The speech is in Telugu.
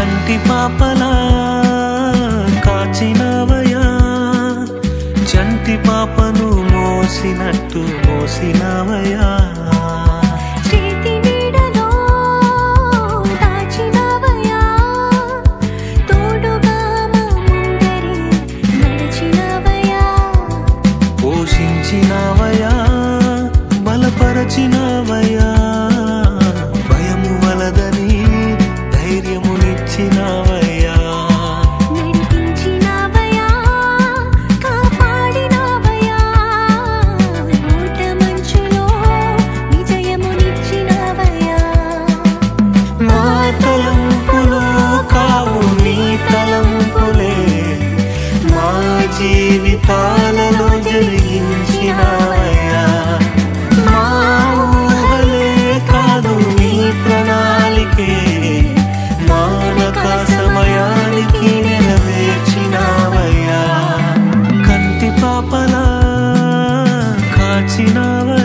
కంటి పాపలా కాచినవయా, చంటి పాపను మోసినట్టు మోసినవయా. పోషించినవయా, బలపరచినవయా, భయము వలదని ధైర్యమునిచ్చినవయా. నడిపించినవయా, కాపాడినవయా, ఊట మంచులో విజయమునిచ్చినవయా. నా తలంపులు కావు నీ తలంపులే, మా జీవితాలలో జరిగించినవయ్యా. మా ఊహలే కాదు నీ ప్రణాళికే, మానక సమయానికి నెరవేర్చినవయ్యా. కంటి పాపలా కాచినవయ్యా.